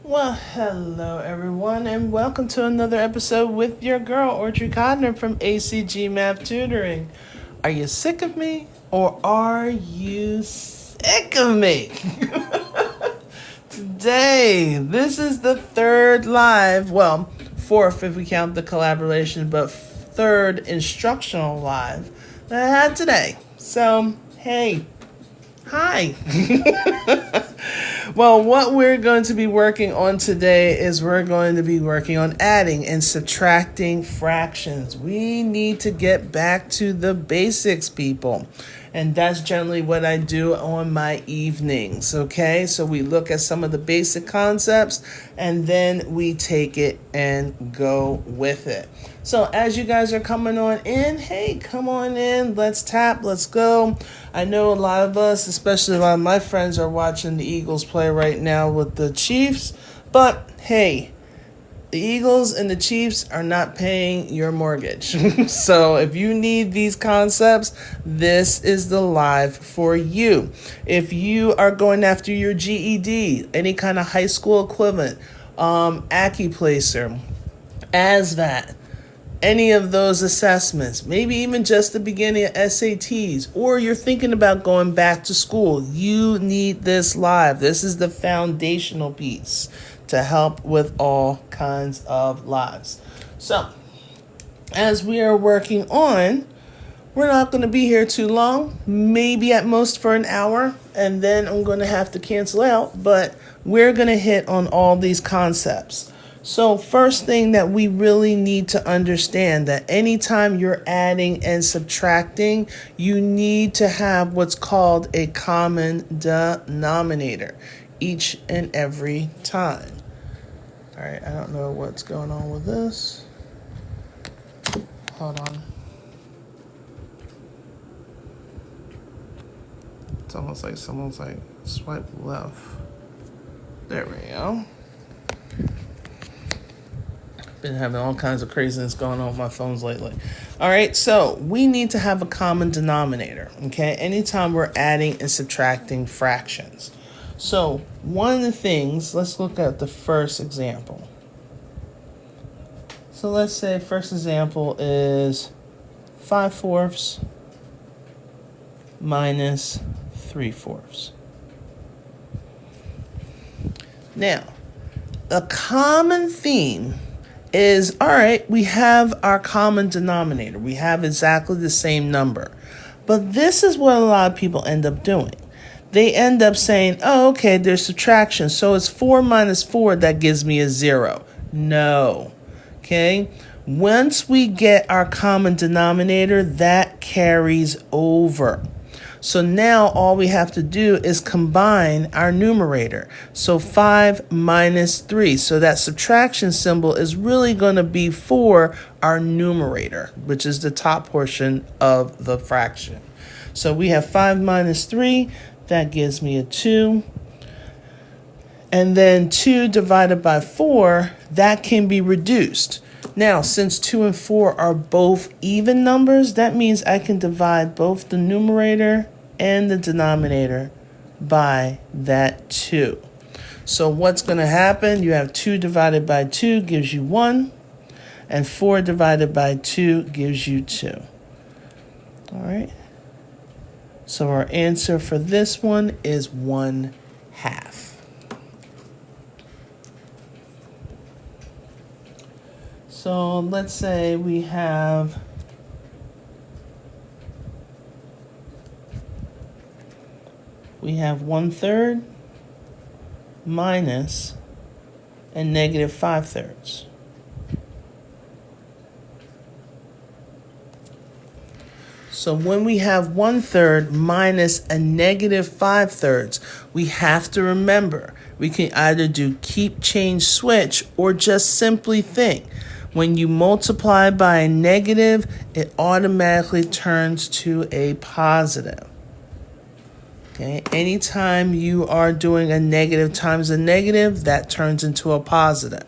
Well, hello everyone, and welcome to another episode with your girl, Audrey Codner from ACG Math Tutoring. Are you sick of me, or are you sick of me? Today, this is the third live, well, fourth if we count the collaboration, but third instructional live that I had today. So, hey, hi. Well, what we're going to be working on today is we're going to be working on adding and subtracting fractions. We need to get back to the basics, people. And that's generally what I do on my evenings, okay? So we look at some of the basic concepts and then we take it and go with it. So as you guys are coming on in, hey, come on in, let's tap, let's go. I know a lot of us, especially a lot of my friends, are watching the Eagles play right now with the Chiefs, but hey, the Eagles and the Chiefs are not paying your mortgage. So if you need these concepts, this is the live for you. If you are going after your GED, any kind of high school equivalent, AccuPlacer, ASVAT, any of those assessments, maybe even just the beginning of SATs, or you're thinking about going back to school, you need this live. This is the foundational piece to help with all kinds of lives. So, as we are working on, we're not going to be here too long, maybe at most for an hour, and then I'm going to have to cancel out, but we're going to hit on all these concepts. So first thing that we really need to understand that anytime you're adding and subtracting, you need to have what's called a common denominator each and every time. All right, I don't know what's going on with this. Hold on. It's almost like someone's like swipe left. There we go. Been having all kinds of craziness going on with my phones lately. All right, so we need to have a common denominator, okay? Anytime we're adding and subtracting fractions. So one of the things, let's look at the first example. So let's say first example is 5/4 minus 3/4. Now, a common theme is, all right, we have our common denominator. We have exactly the same number. But this is what a lot of people end up doing. They end up saying, oh, okay, there's subtraction. So it's 4 minus 4 that gives me a 0. No. Okay? Once we get our common denominator, that carries over. So now all we have to do is combine our numerator. So 5 minus 3. So that subtraction symbol is really going to be for our numerator, which is the top portion of the fraction. So we have 5 minus 3. That gives me a 2. And then 2 divided by 4, that can be reduced. Now, since 2 and 4 are both even numbers, that means I can divide both the numerator and the denominator by that 2. So what's going to happen? You have 2 divided by 2 gives you 1, and 4 divided by 2 gives you 2. All right. So our answer for this one is 1/2. So let's say we have we have 1/3 minus and negative 5/3. So when we have 1/3 minus a negative 5/3, we have to remember we can either do keep, change, switch, or just simply think. When you multiply by a negative, it automatically turns to a positive. Okay, anytime you are doing a negative times a negative, that turns into a positive.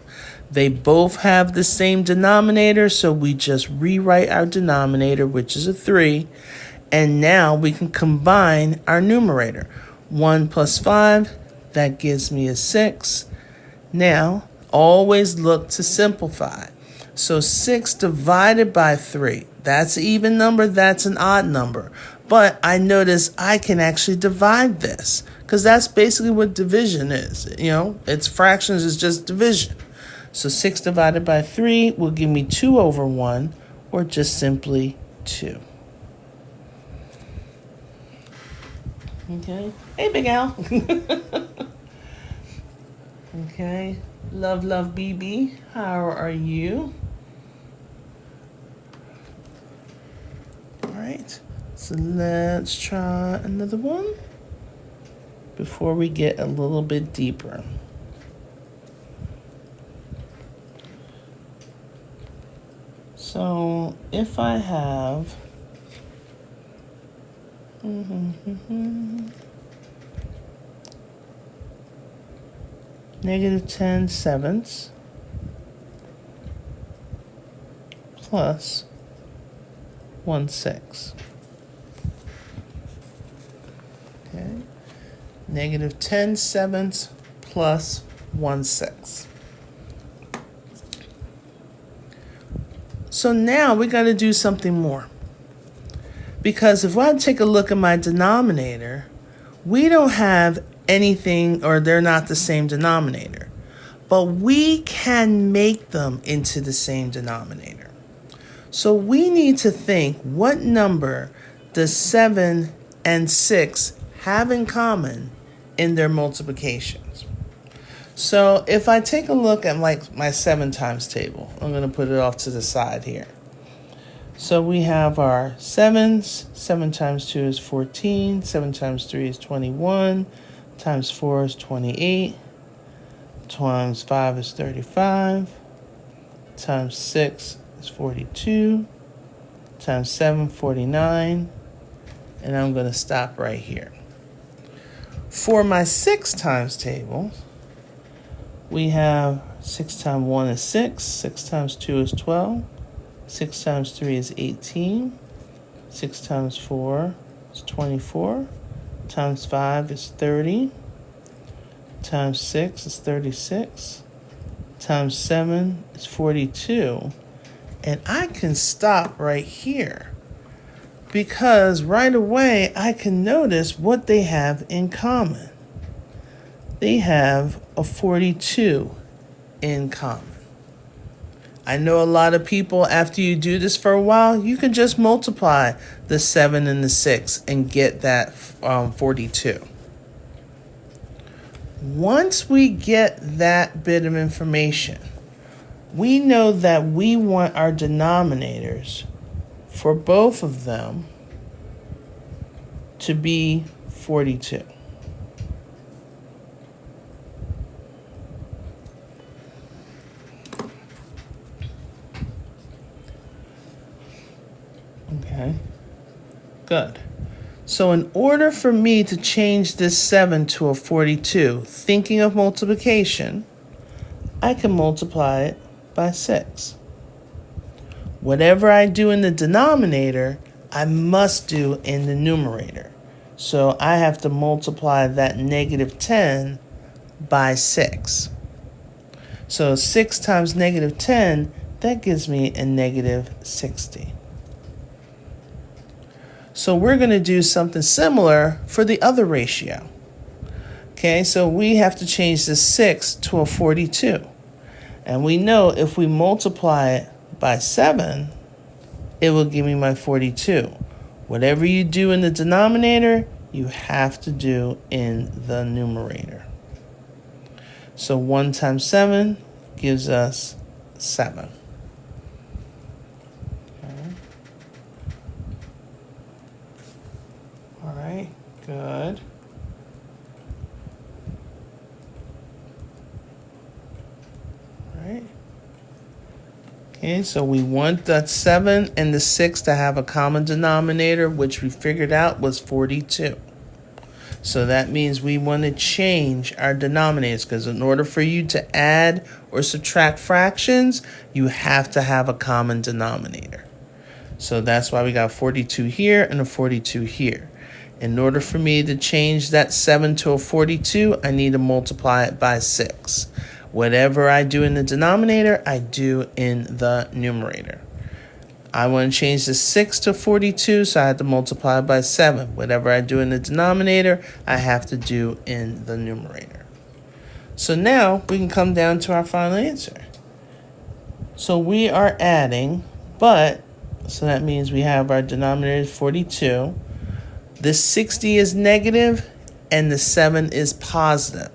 They both have the same denominator, so we just rewrite our denominator, which is a 3, and now we can combine our numerator. 1 plus 5, that gives me a 6. Now, always look to simplify. So 6 divided by 3, that's an even number, that's an odd number. But I notice I can actually divide this because that's basically what division is. It's fractions, is just division. So 6 divided by 3 will give me 2 over 1, or just simply 2. Okay. Hey, Big Al. Okay. Love, BB. How are you? All right. So let's try another one before we get a little bit deeper. So if I have negative 10 sevenths plus 1/6. Okay. Negative 10 sevenths plus 1/6. So now we got to do something more. Because if I take a look at my denominator, we don't have anything, or they're not the same denominator. But we can make them into the same denominator. So we need to think, what number does 7 and 6 have in common in their multiplications? So if I take a look at my 7 times table, I'm going to put it off to the side here. So we have our 7s. 7 times 2 is 14. 7 times 3 is 21. Times 4 is 28. Times 5 is 35. Times 6 is 42. Times 7, 49. And I'm going to stop right here. For my 6 times table, we have 6 times 1 is 6. 6 times 2 is 12. 6 times 3 is 18. 6 times 4 is 24. Times 5 is 30. Times 6 is 36. Times 7 is 42. And I can stop right here because right away I can notice what they have in common. They have a 42 in common. I know a lot of people, after you do this for a while, you can just multiply the 7 and the 6 and get that 42. Once we get that bit of information, we know that we want our denominators for both of them to be 42. Okay, good. So in order for me to change this 7 to a 42, thinking of multiplication, I can multiply it by 6. Whatever I do in the denominator, I must do in the numerator. So I have to multiply that negative 10 by 6. So 6 times negative 10, that gives me a negative 60. So we're going to do something similar for the other ratio. Okay, so we have to change this 6 to a 42. And we know if we multiply it by 7, it will give me my 42. Whatever you do in the denominator, you have to do in the numerator. So 1 times 7 gives us 7. All right, good. All right. Okay, so we want that 7 and the 6 to have a common denominator, which we figured out was 42. So that means we want to change our denominators, because in order for you to add or subtract fractions, you have to have a common denominator. So that's why we got 42 here and a 42 here. In order for me to change that 7 to a 42, I need to multiply it by 6. Whatever I do in the denominator, I do in the numerator. I want to change the 6 to 42, so I have to multiply by 7. Whatever I do in the denominator, I have to do in the numerator. So now we can come down to our final answer. So we are adding, so that means we have our denominator is 42. The 60 is negative, and the 7 is positive.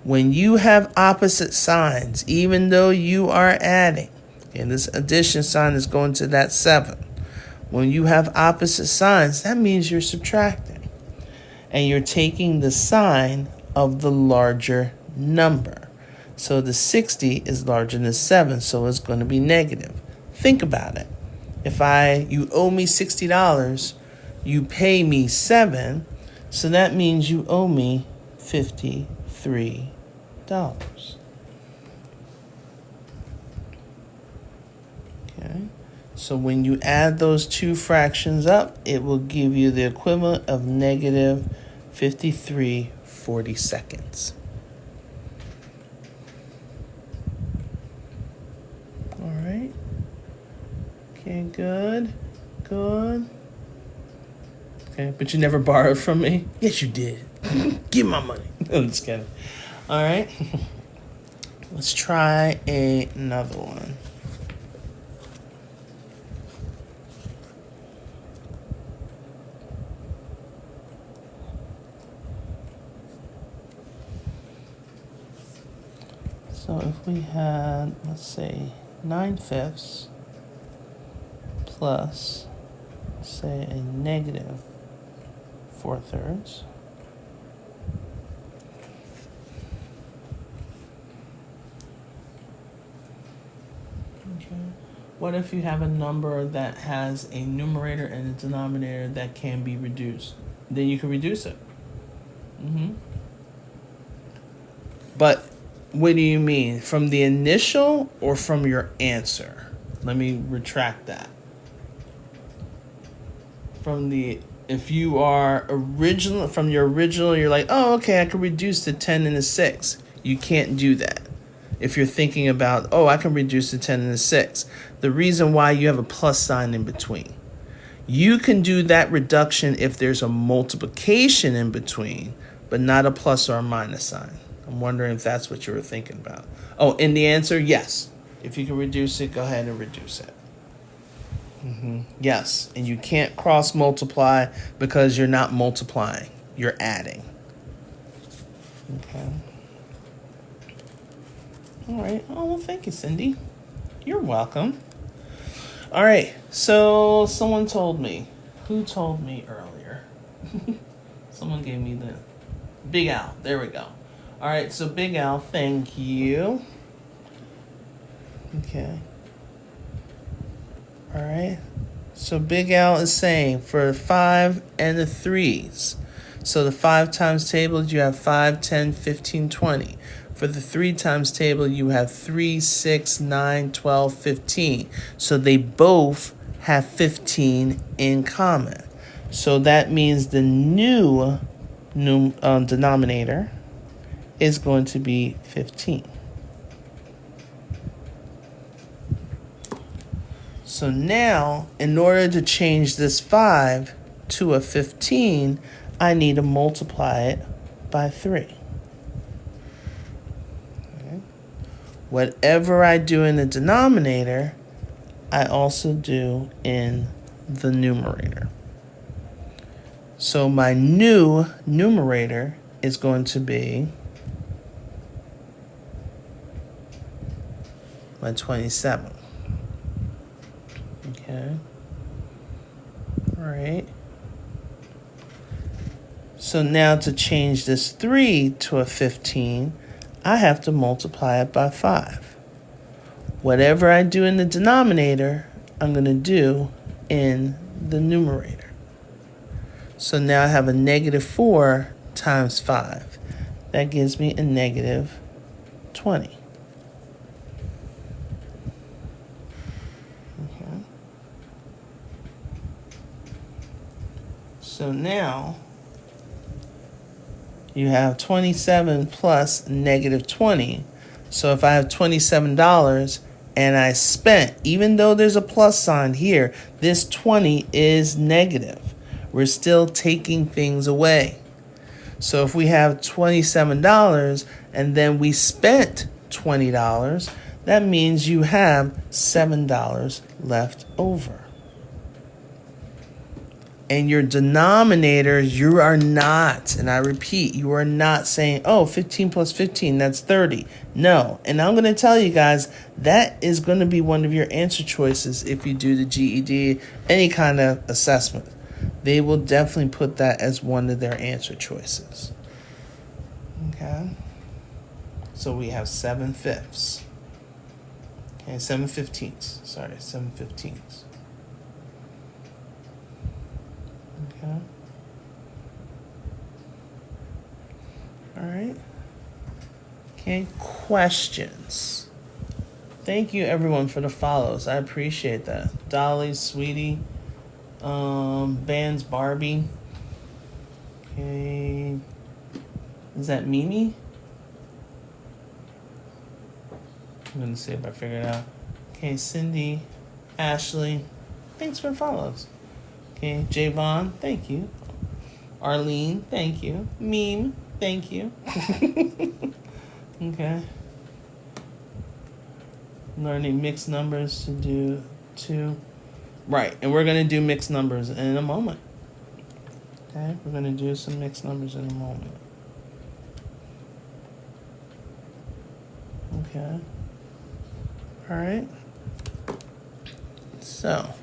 When you have opposite signs, even though you are adding, and this addition sign is going to that 7. When you have opposite signs, that means you're subtracting. And you're taking the sign of the larger number. So the 60 is larger than 7, so it's going to be negative. Think about it. If you owe me $60, you pay me 7, so that means you owe me $53. Okay. So when you add those two fractions up, it will give you the equivalent of negative 53/42. All right. Okay, good. Okay, but you never borrowed from me? Yes, you did. Give my money. I'm just kidding. All right. Let's try another one. So if we had, let's say, 9/5 plus, say, a negative 4/3. Okay. What if you have a number that has a numerator and a denominator that can be reduced? Then you can reduce it. But what do you mean? From the initial or from your answer? Let me retract that. If you are from your original, you're like, oh, okay, I can reduce the 10 and the 6. You can't do that. If you're thinking about, oh, I can reduce the 10 and the 6. The reason why you have a plus sign in between. You can do that reduction if there's a multiplication in between, but not a plus or a minus sign. I'm wondering if that's what you were thinking about. Oh, and the answer, yes. If you can reduce it, go ahead and reduce it. Yes, and you can't cross multiply because you're not multiplying. You're adding. Okay. All right. Oh, well, thank you, Cindy. You're welcome. All right. So someone told me. Who told me earlier? Someone gave me the Big Al. There we go. All right, so Big Al, thank you. Okay. All right. So Big Al is saying for the 5 and the 3s. So the 5 times table, you have 5, 10, 15, 20. For the 3 times table, you have 3, 6, 9, 12, 15. So they both have 15 in common. So that means the new denominator is going to be 15. So now, in order to change this 5 to a 15, I need to multiply it by 3. Okay. Whatever I do in the denominator, I also do in the numerator. So my new numerator is going to be my 27. Okay. All right. So now to change this 3 to a 15, I have to multiply it by 5. Whatever I do in the denominator, I'm going to do in the numerator. So now I have a negative 4 times 5. That gives me a negative 20. Okay. So now you have 27 plus negative 20. So if I have $27 and I spent, even though there's a plus sign here, this 20 is negative. We're still taking things away. So if we have $27 and then we spent $20, that means you have $7 left over. And your denominator, you are not, and I repeat, you are not saying, oh, 15 plus 15, that's 30. No. And I'm going to tell you guys, that is going to be one of your answer choices if you do the GED, any kind of assessment. They will definitely put that as one of their answer choices. Okay. So we have 7/5. Okay, 7/15. Sorry, 7/15. Okay. All right. Okay, questions. Thank you everyone for the follows. I appreciate that. Dolly, Sweetie, Bands Barbie. Okay. Is that Mimi? I'm gonna see if I figure it out. Okay, Cindy, Ashley. Thanks for the follows. Okay, Javon, thank you. Arlene, thank you. Meme, thank you. Okay. Learning mixed numbers to do 2. Right, and we're going to do mixed numbers in a moment. Okay, we're going to do some mixed numbers in a moment. Okay. All right. So,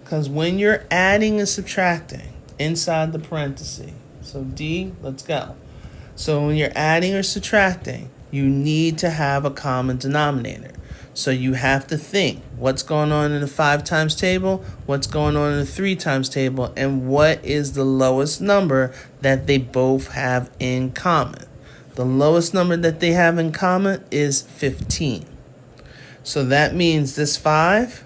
because when you're adding and subtracting inside the parenthesis, so D, let's go. So when you're adding or subtracting, you need to have a common denominator. So you have to think, what's going on in the 5 times table, what's going on in the 3 times table, and what is the lowest number that they both have in common. The lowest number that they have in common is 15. So that means this 5,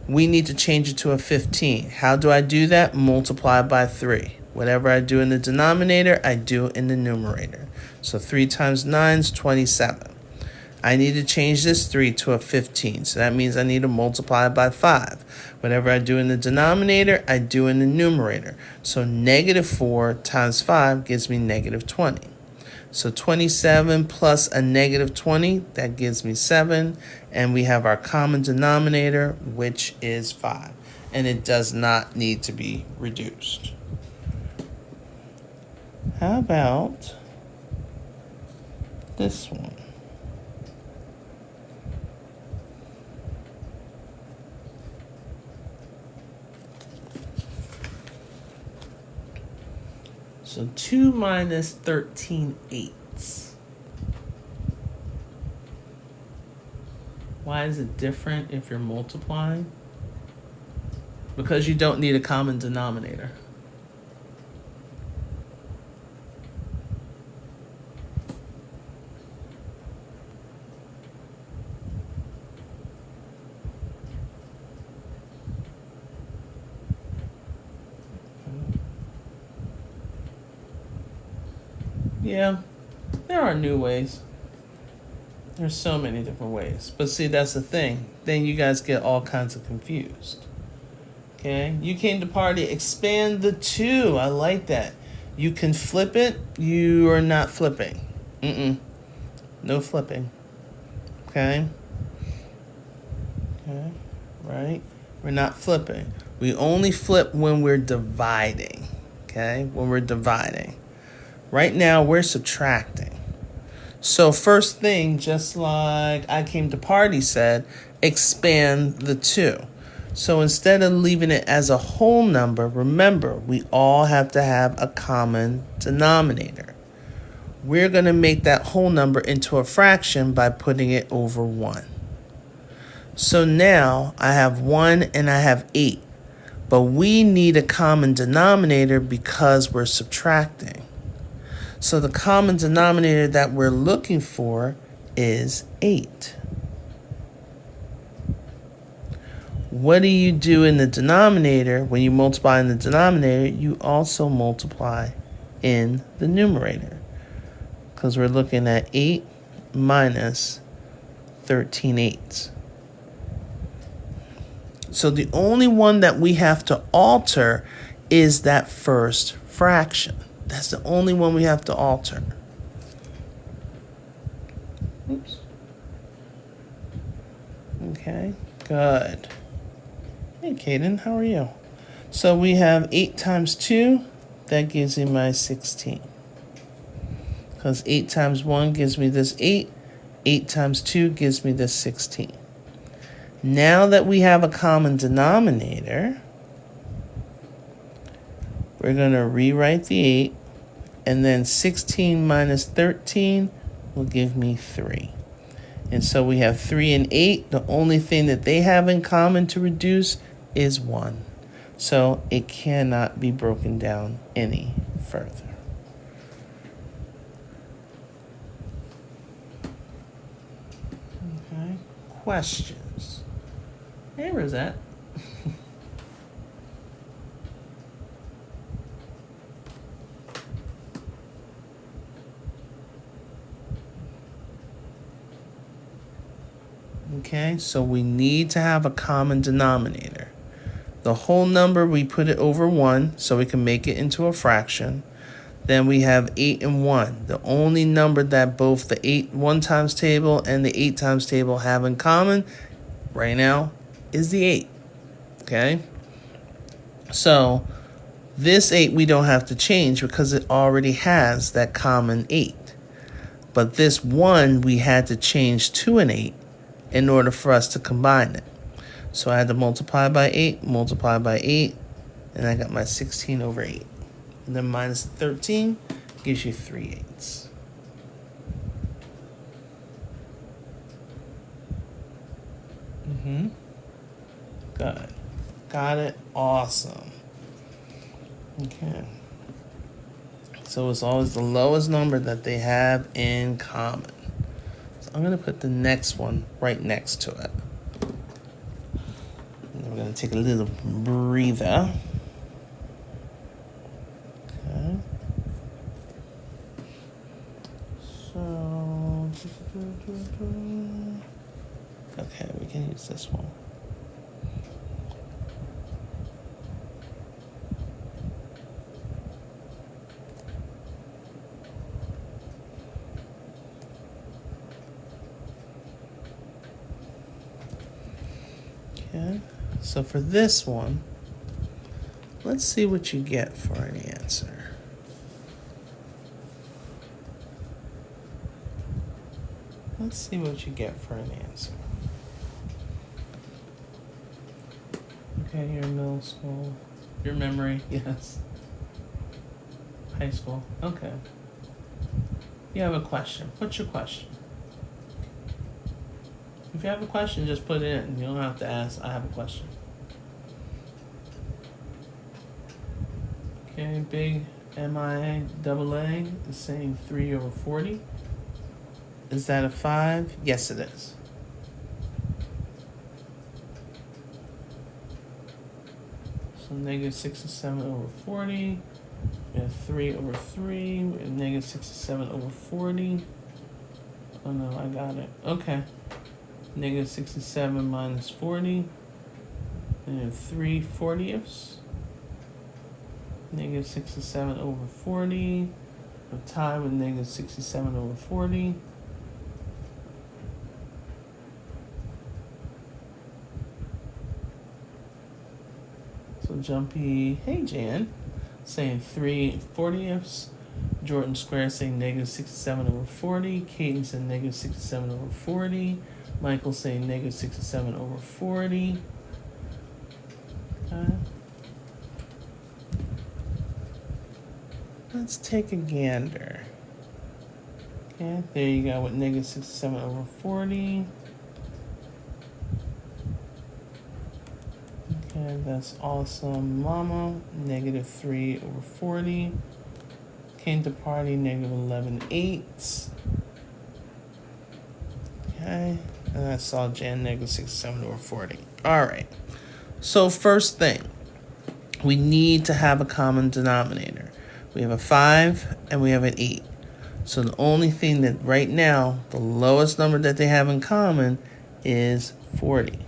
we need to change it to a 15. How do I do that? Multiply by 3. Whatever I do in the denominator, I do in the numerator. So 3 times 9 is 27. I need to change this 3 to a 15. So that means I need to multiply by 5. Whatever I do in the denominator, I do in the numerator. So negative 4 times 5 gives me negative 20. So 27 plus a negative 20, that gives me 7. And we have our common denominator, which is 5. And it does not need to be reduced. How about this one? So 2 minus 13/8. Why is it different if you're multiplying? Because you don't need a common denominator. Yeah, there are new ways. There's so many different ways. But see, that's the thing. Then you guys get all kinds of confused. Okay? You came to party, expand the 2. I like that. You can flip it. You are not flipping. No flipping. Okay? Okay? Right? We're not flipping. We only flip when we're dividing. Okay? When we're dividing. Right now, we're subtracting. So first thing, just like I Came to Party said, expand the 2. So instead of leaving it as a whole number, remember, we all have to have a common denominator. We're going to make that whole number into a fraction by putting it over 1. So now I have 1 and I have 8. But we need a common denominator because we're subtracting. So the common denominator that we're looking for is 8. What do you do in the denominator? When you multiply in the denominator, you also multiply in the numerator. because we're looking at 8 minus 13/8. So the only one that we have to alter is that first fraction. That's the only one we have to alter. Oops. Okay, good. Hey, Kaden, how are you? So we have 8 times 2. That gives me my 16. Because 8 times 1 gives me this 8. 8 times 2 gives me this 16. Now that we have a common denominator, we're going to rewrite the 8. And then 16 minus 13 will give me 3. And so we have 3 and 8. The only thing that they have in common to reduce is 1. So it cannot be broken down any further. Okay. Questions? Hey, Rosette. Okay, so we need to have a common denominator. The whole number, we put it over 1 so we can make it into a fraction. Then we have 8 and 1. The only number that both the 8 1 times table and the 8 times table have in common right now is the 8. Okay? So this 8 we don't have to change because it already has that common 8. But this 1 we had to change to an 8 in order for us to combine it. So I had to multiply by 8, multiply by 8, and I got my 16 over 8. And then minus 13 gives you 3/8. Good. Got it. Awesome. Okay. So it's always the lowest number that they have in common. So I'm going to put the next one right next to it. We're going to take a little breather. Okay. So, okay, we can use this one. Okay. So for this one, let's see what you get for an answer. Let's see what you get for an answer. Okay, you're in middle school. Your memory, yes. High school, okay. You have a question. What's your question? If you have a question, just put it in. You don't have to ask, I have a question. Okay, big MIAA is saying 3 over 40. Is that a 5? Yes, it is. So negative 67 over 40. We have 3 over 3. We have negative 67 over 40. Oh no, I got it. Okay. Negative 67 minus 40. And 3/40. Negative 67 over 40. We're tied with negative 67 over 40. So Jumpy, hey Jan, saying 3/40. Jordan Square saying negative 67 over 40. Kaden saying negative 67 over 40. Michael saying negative 67 over 40. Okay. Let's take a gander. Okay, there you go with negative 67 over 40. Okay, that's awesome. Mama, negative 3 over 40. Came to party, negative 11/8. Okay, and I saw Jan, negative 67 over 40. All right, so first thing, we need to have a common denominator. We have a 5 and we have an 8. So the only thing that right now, the lowest number that they have in common is 40.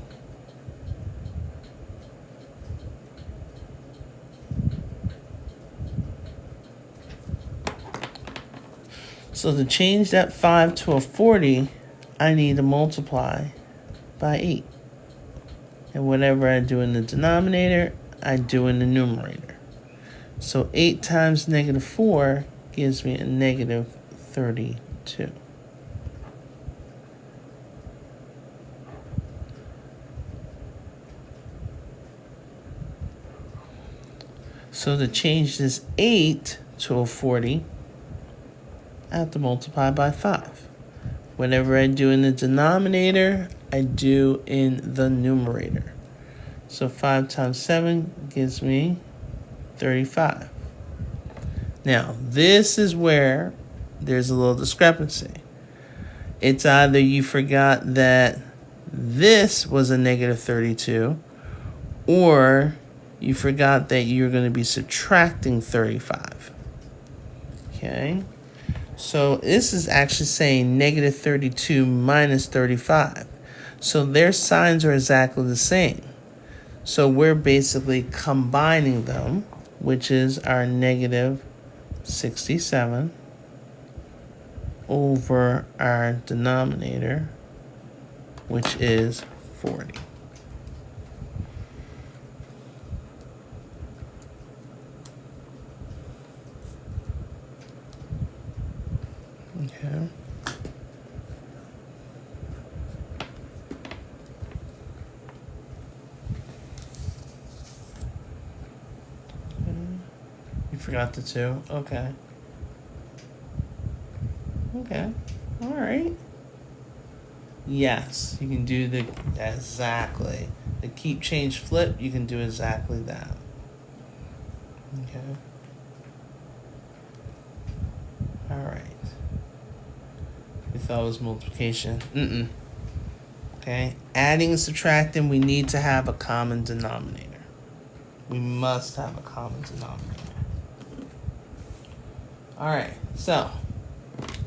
So to change that 5 to a 40, I need to multiply by 8. And whatever I do in the denominator, I do in the numerator. So 8 times negative 4 gives me a negative 32. So to change this 8 to a 40, I have to multiply by 5. Whatever I do in the denominator, I do in the numerator. So 5 times 7 gives me 35. Now, this is where there's a little discrepancy. It's either you forgot that this was a negative 32, or you forgot that you're going to be subtracting 35. Okay? So this is actually saying negative 32 minus 35. So their signs are exactly the same. So we're basically combining them, which is our negative 67 over our denominator, which is 40. Okay. You forgot the 2? Okay. Okay. All right. Yes, you can do the exactly. The keep change flip, you can do exactly that. Okay. All right. We thought it was multiplication. Okay. Adding and subtracting, we need to have a common denominator. We must have a common denominator. All right. So,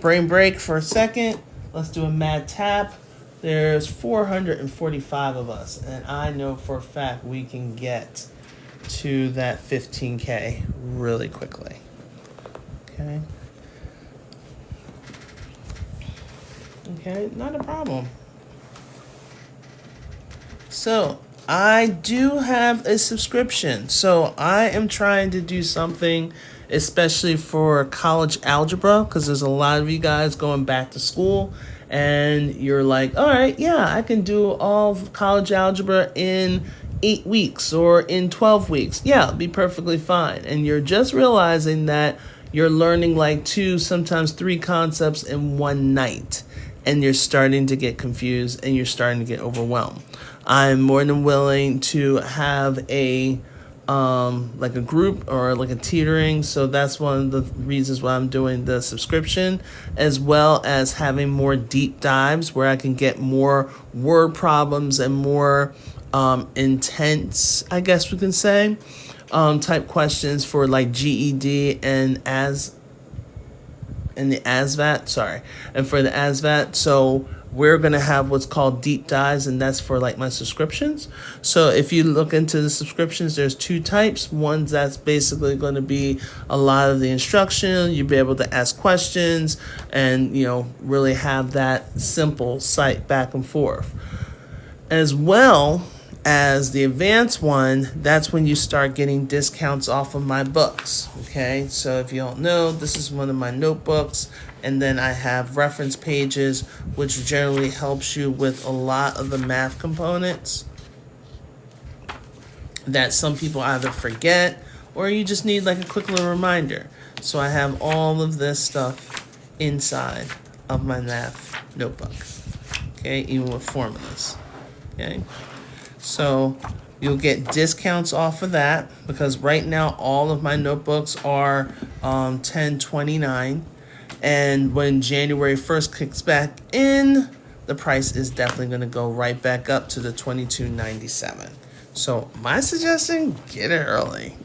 brain break for a second. Let's do a mad tap. There's 445 of us, and I know for a fact we can get to that 15K really quickly. Okay. Okay, not a problem. So, I do have a subscription. So, I am trying to do something, especially for college algebra, because there's a lot of you guys going back to school, and you're like, all right, yeah, I can do all of college algebra in 8 weeks or in 12 weeks. Yeah, it'll be perfectly fine. And you're just realizing that you're learning like 2, sometimes 3 concepts in one night. And you're starting to get confused and you're starting to get overwhelmed. I'm more than willing to have a like a group or like a tutoring. So that's one of the reasons why I'm doing the subscription, as well as having more deep dives where I can get more word problems and more intense, I guess we can say, type questions for like GED and the ASVAT, and for the ASVAT. So we're going to have what's called deep dives, and that's for like my subscriptions. So if you look into the subscriptions, there's 2 types. One that's basically going to be a lot of the instruction. You'll be able to ask questions and, really have that simple site back and forth. As well as the advanced one, that's when you start getting discounts off of my books. Okay, so if you don't know, this is one of my notebooks, and then I have reference pages, which generally helps you with a lot of the math components that some people either forget or you just need like a quick little reminder. So I have all of this stuff inside of my math notebook. Okay, even with formulas. Okay. So you'll get discounts off of that, because right now all of my notebooks are $10.29, and when January 1st kicks back in, the price is definitely going to go right back up to the $22.97. So my suggestion, get it early.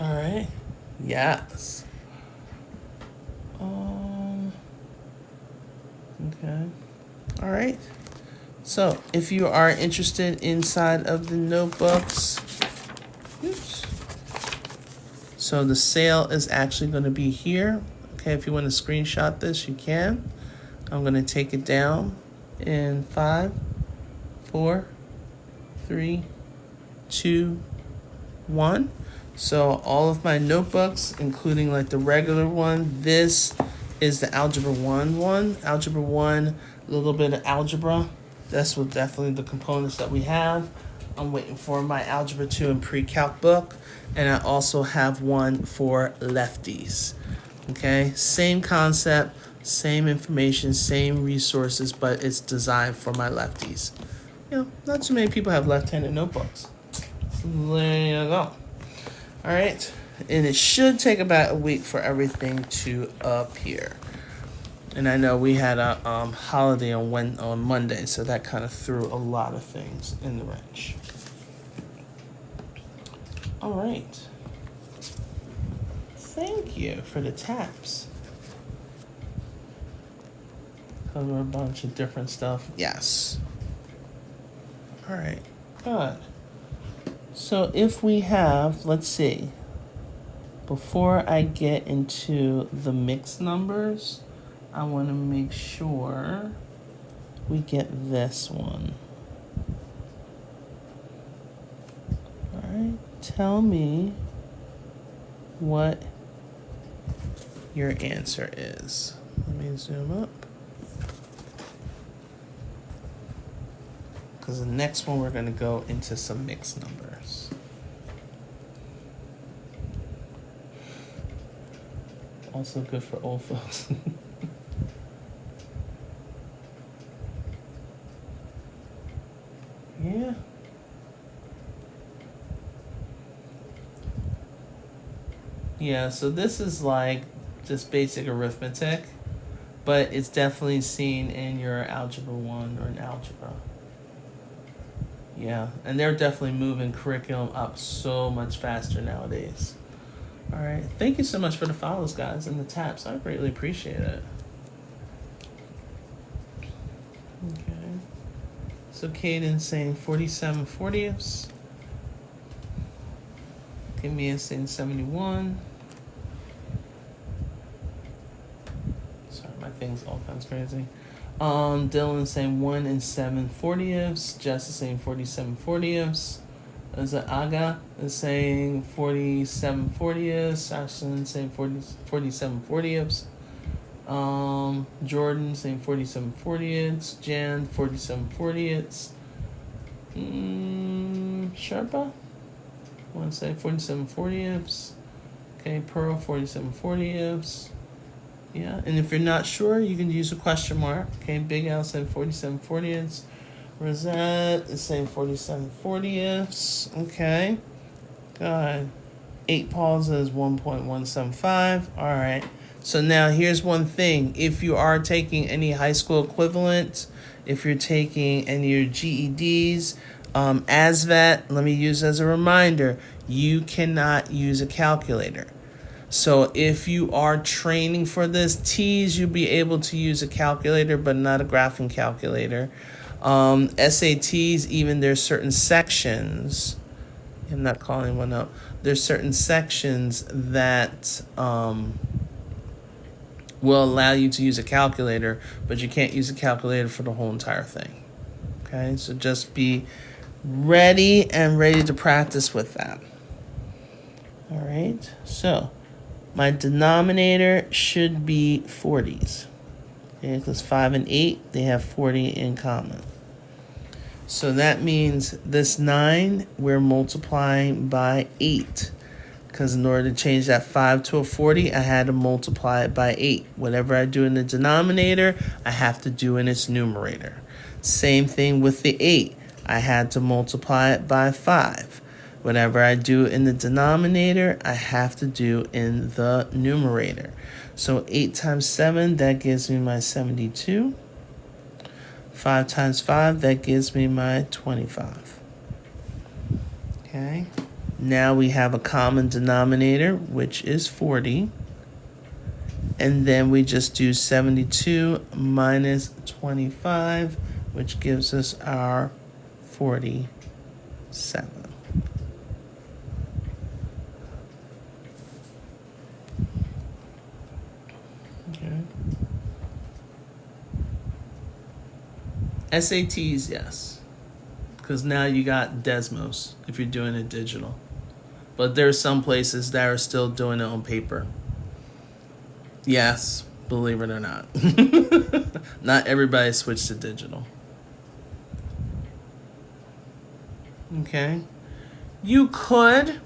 All right. Yes. Okay. All right. So if you are interested inside of the notebooks, oops. So the sale is actually going to be here. Okay, if you want to screenshot this, you can. I'm going to take it down in 5, 4, 3, 2, 1. So all of my notebooks, including like the regular one, this is the Algebra 1 one. Algebra 1, a little bit of algebra. That's what definitely the components that we have. I'm waiting for my Algebra 2 and Pre-Calc book. And I also have one for lefties. Okay, same concept, same information, same resources, but it's designed for my lefties. Not too many people have left-handed notebooks. So there you go. All right, and it should take about a week for everything to appear. And I know we had a holiday on Monday, so that kind of threw a lot of things in the wrench. All right. Thank you for the taps. Cover a bunch of different stuff. Yes. All right. Good. So if we have, let's see, before I get into the mixed numbers, I want to make sure we get this one. All right. Tell me what your answer is. Let me zoom up. Because the next one we're going to go into some mixed numbers. Also good for old folks. Yeah. Yeah, so this is like just basic arithmetic, but it's definitely seen in your Algebra 1 or an algebra. Yeah, and they're definitely moving curriculum up so much faster nowadays. All right, thank you so much for the follows, guys, and the taps. I greatly appreciate it. Okay. So Caden saying 47/40ths. Kimia saying 71. Sorry, my thing's all kinds crazy. Dylan saying 1 7/40ths. Jess is saying 47/40ths. Aga is saying 47/40ths. Ashton saying 47/40ths. Jordan saying 47/40ths. Jan 47/40ths. Sherpa want to say 47/40ths. Okay, Pearl 47/40ths. Yeah, and if you're not sure, you can use a question mark. Okay, Big Al said 47/40ths. Rosette is saying 47/40ths. Okay. God. 8 Paul says 1.175. All right. So now here's one thing. If you are taking any high school equivalent, if you're taking any of your GEDs, ASVAT, let me use as a reminder, you cannot use a calculator. So if you are training for this, TEAS, you'll be able to use a calculator, but not a graphing calculator. SATs, even there's certain sections, I'm not calling one up, there's certain sections that will allow you to use a calculator, but you can't use a calculator for the whole entire thing. Okay, so just be ready to practice with that. All right, so my denominator should be 40s. Okay, because 5 and 8, they have 40 in common. So that means this 9, we're multiplying by 8. Because in order to change that 5 to a 40, I had to multiply it by 8. Whatever I do in the denominator, I have to do in its numerator. Same thing with the 8. I had to multiply it by 5. Whatever I do in the denominator, I have to do in the numerator. So 8 times 7, that gives me my 72. 5 times 5, that gives me my 25. Okay. Now we have a common denominator, which is 40. And then we just do 72 minus 25, which gives us our 47. Okay. SATs, yes. Because now you got Desmos if you're doing it digital. But there's some places that are still doing it on paper. Yes, believe it or not. Not everybody switched to digital. Okay. You could,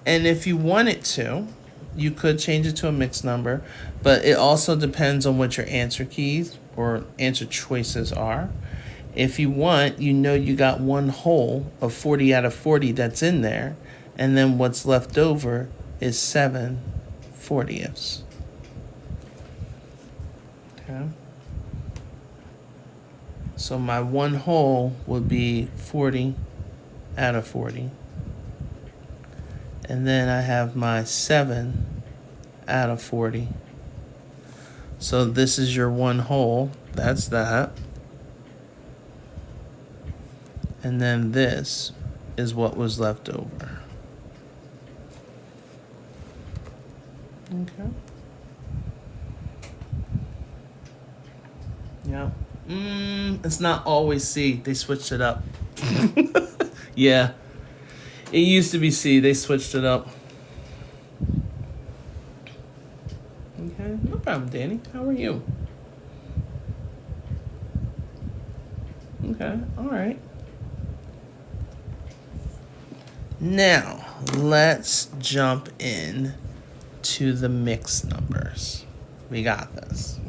and if you wanted to, you could change it to a mixed number, but it also depends on what your answer keys or answer choices are. If you want, you got one whole of 40 out of 40 that's in there, and then what's left over is 7/40. Okay. So my one whole would be 40 out of 40. And then I have my 7 out of 40. So this is your one whole. That's that. And then this is what was left over. Okay. Yeah. It's not always C. They switched it up. Yeah. It used to be C. They switched it up. Okay. No problem, Danny. How are you? Okay. All right. Now, let's jump in to the mixed numbers. We got this.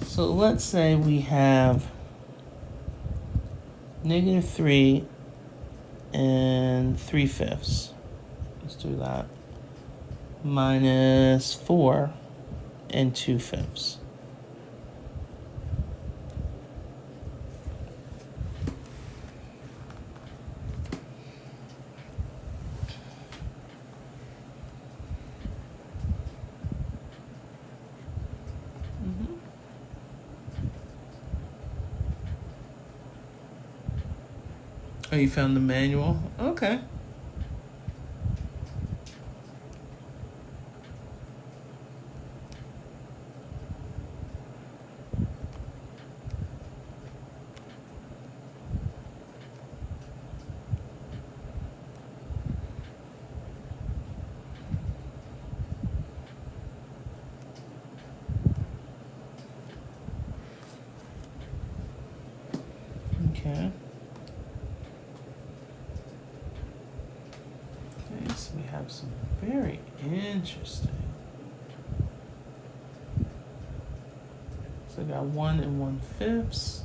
So let's say we have -3 and 3/5. Let's do that. -4 and 2/5. Oh, you found the manual? Okay. Okay. So we have some very interesting. So we got 1 and 1/5.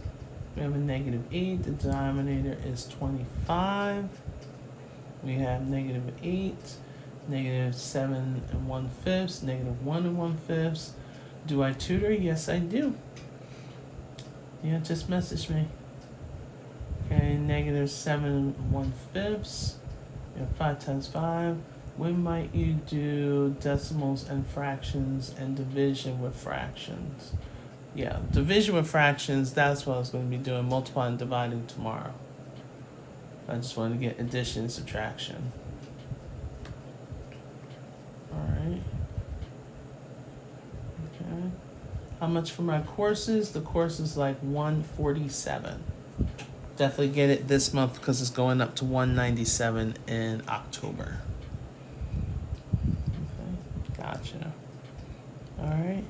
We have a -8. The denominator is 25. We have -8, -7 and 1/5, -1 and 1/5. Do I tutor? Yes, I do. Yeah, just message me. Okay, -7 and 1/5. You have 5 times 5. When might you do decimals and fractions and division with fractions? Yeah, division with fractions, that's what I was going to be doing, multiplying and dividing tomorrow. I just wanted to get addition and subtraction. Alright. Okay. How much for my courses? The course is like $147. Definitely get it this month because it's going up to $197 in October. Okay, gotcha. Alright.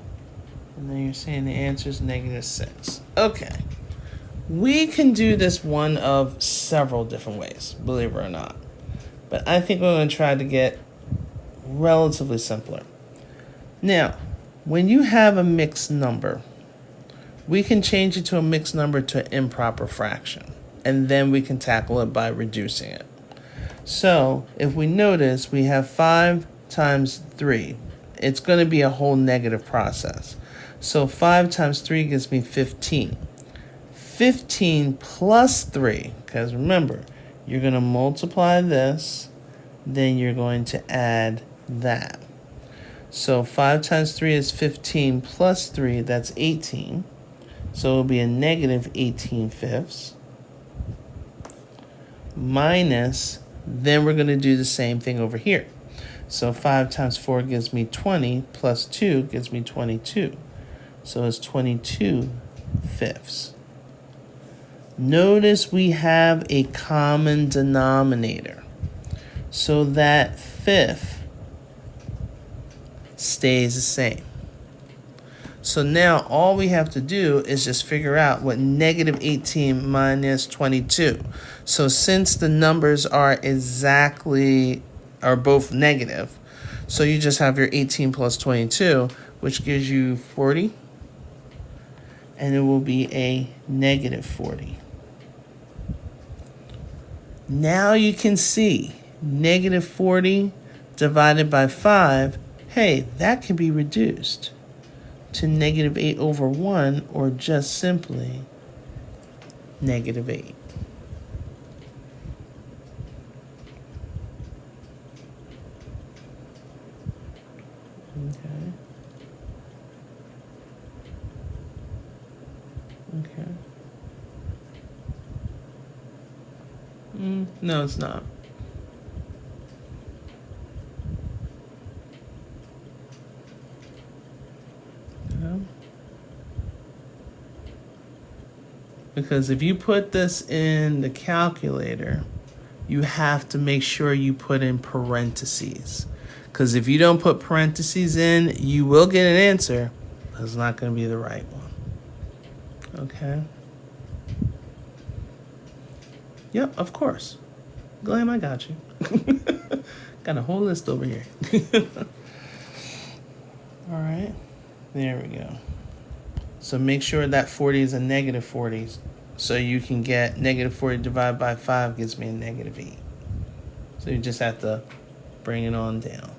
And then you're saying the answer is -6. Okay. We can do this one of several different ways, believe it or not. But I think we're going to try to get relatively simpler. Now, when you have a mixed number, we can change it to a mixed number to an improper fraction. And then we can tackle it by reducing it. So, if we notice, we have 5 times 3. It's going to be a whole negative process. So 5 times 3 gives me 15. 15 plus 3, because remember, You're going to multiply this, then you're going to add that. So 5 times 3 is 15 plus 3, that's 18. So it'll be a negative 18 fifths. Minus, then we're going to do the same thing over here. So 5 times 4 gives me 20, plus 2 gives me 22. So it's 22 fifths. Notice we have a common denominator. So that fifth stays the same. So now all we have to do is just figure out what negative 18 minus 22. So since the numbers are both negative, so you just have your 18 plus 22, which gives you 40, and it will be a negative 40. Now you can see negative 40 divided by 5, hey, that can be reduced to negative 8 over 1, or just simply negative 8. Okay. Okay. No, it's not. No. Because if you put this in the calculator, you have to make sure you put in parentheses. Because if you don't put parentheses in, you will get an answer, but it's not going to be the right one. Okay? Yep, of course. Glam, I got you. Got a whole list over here. All right. There we go. So make sure that 40 is a negative 40. So you can get negative 40 divided by 5 gives me a negative 8. So you just have to bring it on down.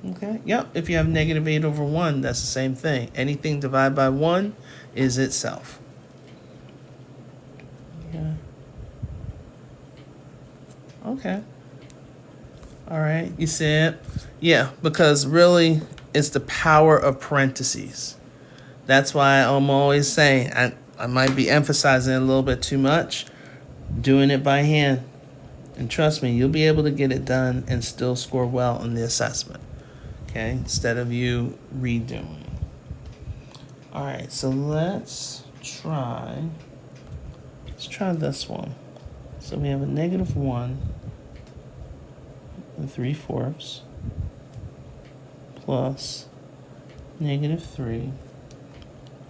Okay. Yep. If you have negative 8 over 1, that's the same thing. Anything divided by 1 is itself. Yeah. Okay. All right. You see it? Yeah, because really it's the power of parentheses. That's why I'm always saying, I might be emphasizing it a little bit too much, doing it by hand. And trust me, you'll be able to get it done and still score well on the assessment. Okay, instead of you redoing. All right, so let's try this one. So we have a negative 1 and 3/4 plus negative 3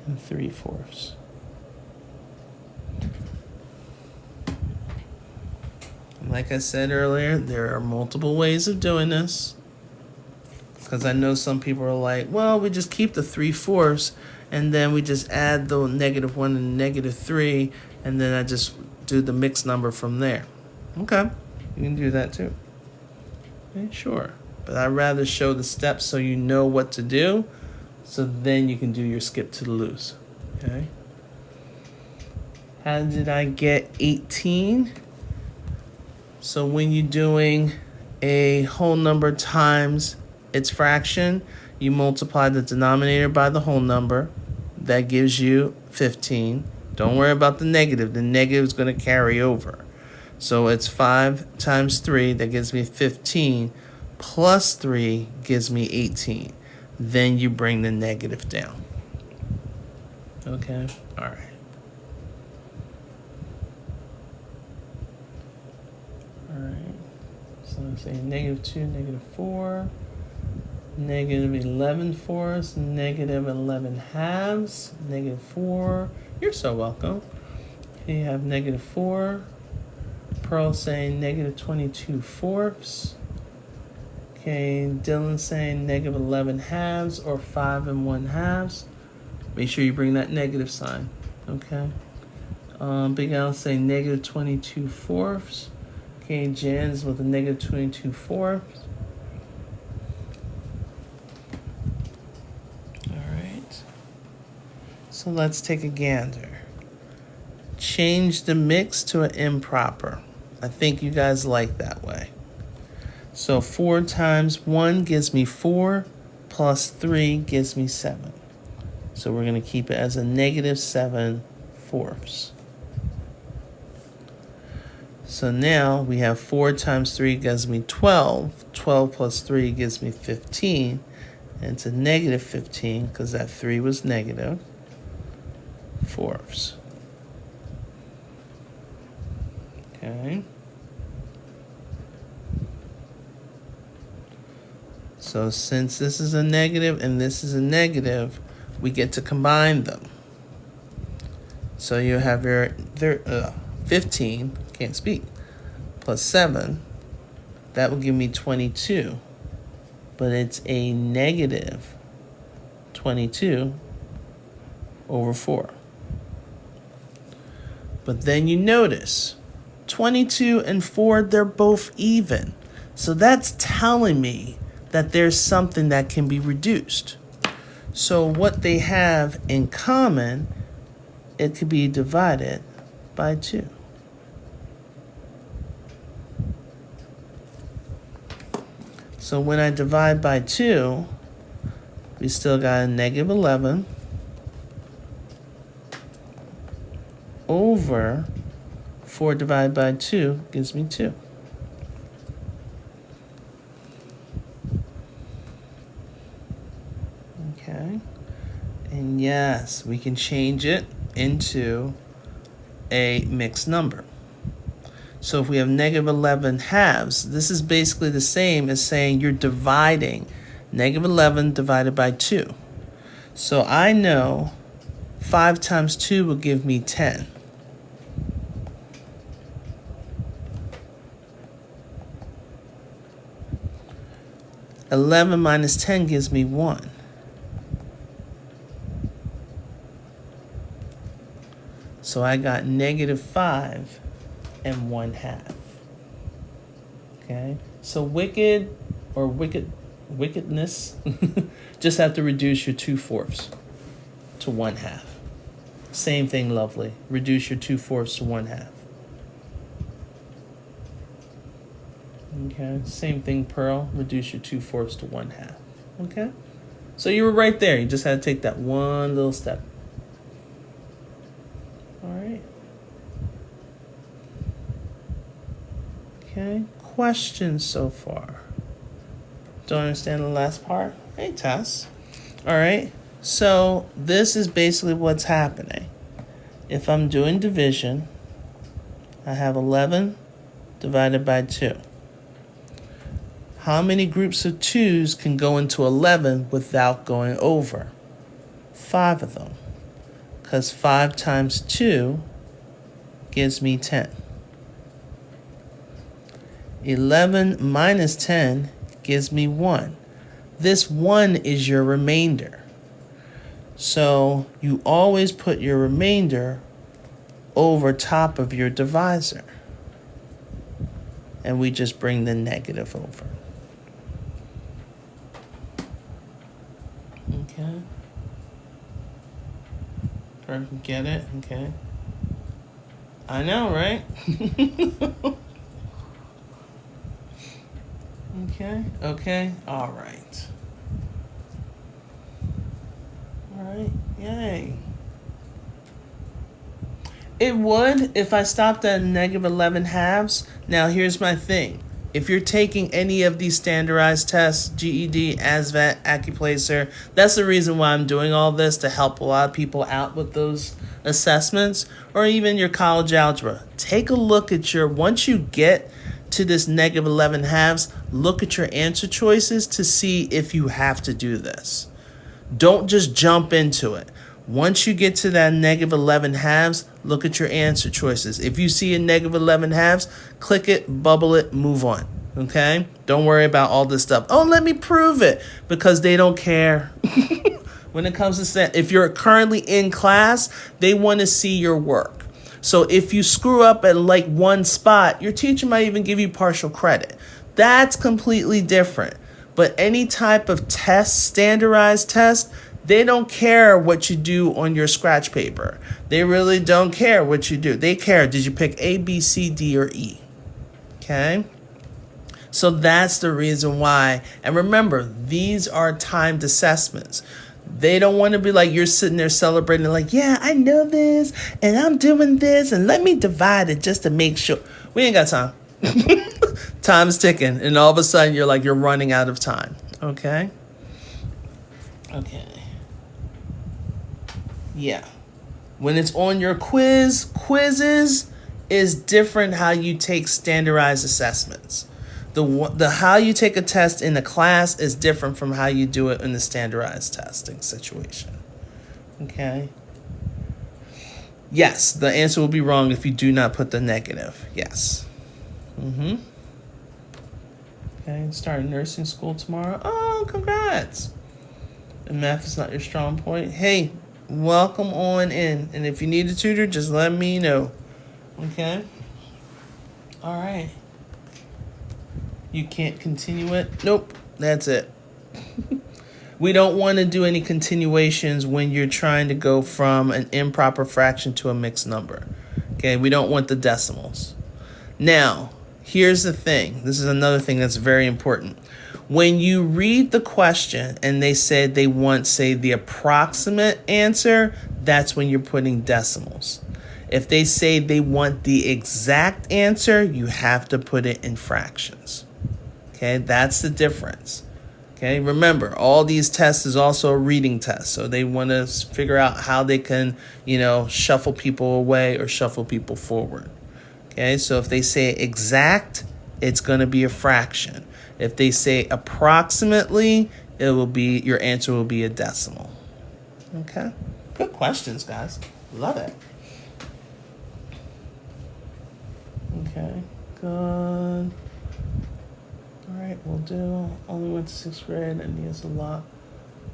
and 3/4. Like I said earlier, there are multiple ways of doing this. Because I know some people are like, well, we just keep the 3/4 and then we just add the negative 1 and negative 3, and then I just do the mixed number from there. Okay, you can do that too. Okay, sure. But I'd rather show the steps so you know what to do, so then you can do your skip to the lose. Okay. How did I get 18? So when you're doing a whole number times its fraction, you multiply the denominator by the whole number. That gives you 15. Don't worry about the negative. The negative is going to carry over. So it's 5 times 3. That gives me 15. Plus 3 gives me 18. Then you bring the negative down. Okay? All right. All right. So I'm saying negative 2, negative 4. Negative 11/4, negative 11 halves, negative 4. You're so welcome. You have negative 4. Pearl saying negative 22/4. Okay, Dylan saying negative 11 halves or 5 1/2. Make sure you bring that negative sign. Okay. Big Al saying negative 22/4. Okay, Jan's with a negative 22/4. So let's take a gander. change the mix to an improper. I think you guys like that way. So 4 times 1 gives me 4, plus 3 gives me 7. So we're going to keep it as a negative 7/4. So now we have 4 times 3 gives me 12. 12 plus 3 gives me 15. And it's a negative 15 because that 3 was negative fourths. Okay. So since this is a negative and this is a negative, we get to combine them. So you have your 15, can't speak, plus 7. That will give me 22. But it's a negative 22 over 4. But then you notice 22 and 4, they're both even. So that's telling me that there's something that can be reduced. So what they have in common, it could be divided by 2. So when I divide by 2, we still got a negative 11 over 4 divided by 2 gives me 2. Okay. And yes, we can change it into a mixed number. So if we have negative 11 halves, this is basically the same as saying you're dividing negative 11 divided by 2. So I know 5 times 2 will give me 10. (11 minus 10 gives me 1. So I got negative 5 and 1/2. Okay, so wickedness, just have to reduce your 2/4 to 1/2. Same thing, lovely. Reduce your 2/4 to 1/2. Okay, same thing, Pearl. Reduce your 2/4 to 1/2. Okay, so you were right there. You just had to take that one little step. All right. Okay, questions so far? Don't understand the last part? Hey, Tess. All right, so this is basically what's happening. If I'm doing division, I have 11 divided by 2. How many groups of 2s can go into 11 without going over? 5 of them. Because 5 times 2 gives me 10. 11 minus 10 gives me 1. This 1 is your remainder. So you always put your remainder over top of your divisor. And we just bring the negative over. Okay. Perfect. Get it? Okay. I know, right? Okay. All right. Yay. It would if I stopped at negative 11 halves. Now, here's my thing. If you're taking any of these standardized tests, GED, ASVAB, Accuplacer, that's the reason why I'm doing all this, to help a lot of people out with those assessments, or even your college algebra. Take a look at once you get to this negative 11 halves, look at your answer choices to see if you have to do this. Don't just jump into it. Once you get to that negative 11 halves, look at your answer choices. If you see a negative 11 halves, click it, bubble it, move on. Okay? Don't worry about all this stuff. Oh, let me prove it. Because they don't care. When it comes to if you're currently in class, they want to see your work. So if you screw up at like one spot, your teacher might even give you partial credit. That's completely different. But any type of test, standardized test, They don't care what you do on your scratch paper. They really don't care what you do. They care, did you pick A, B, C, D, or E? Okay? So that's the reason why. And remember, these are timed assessments. They don't want to be like you're sitting there celebrating like, yeah, I know this and I'm doing this and let me divide it just to make sure. We ain't got time. Time's ticking and all of a sudden you're running out of time. Okay? Okay. Yeah. When it's on your quizzes is different how you take standardized assessments. The how you take a test in the class is different from how you do it in the standardized testing situation. Okay? Yes, the answer will be wrong if you do not put the negative. Yes. Okay, starting nursing school tomorrow. Oh, congrats. And math is not your strong point. Hey, welcome on in. And if you need a tutor, just let me know. Okay? All right. You can't continue it? Nope, that's it. We don't want to do any continuations when you're trying to go from an improper fraction to a mixed number. Okay, we don't want the decimals. Now, here's the thing. This is another thing that's very important. When you read the question and they said they want, say, the approximate answer, that's when you're putting decimals. If they say they want the exact answer, you have to put it in fractions. Okay, that's the difference. Okay, remember, all these tests is also a reading test. So they want to figure out how they can, shuffle people away or shuffle people forward. Okay, so if they say exact, it's going to be a fraction. If they say approximately, your answer will be a decimal. Okay, good questions, guys. Love it. Okay, good. All right, we'll do. Only went to 6th grade, and yes, a lot.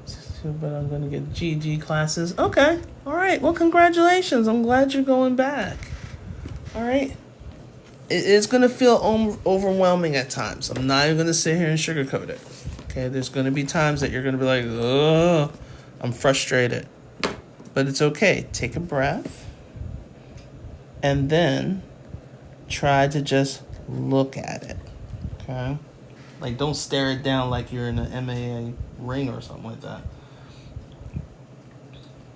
62, but I'm going to get GG classes. Okay, all right. Well, congratulations. I'm glad you're going back. All right. It's going to feel overwhelming at times. I'm not even going to sit here and sugarcoat it. Okay, there's going to be times that you're going to be like, ugh, I'm frustrated. But it's okay. Take a breath. And then try to just look at it. Okay? Like, don't stare it down like you're in an MAA ring or something like that.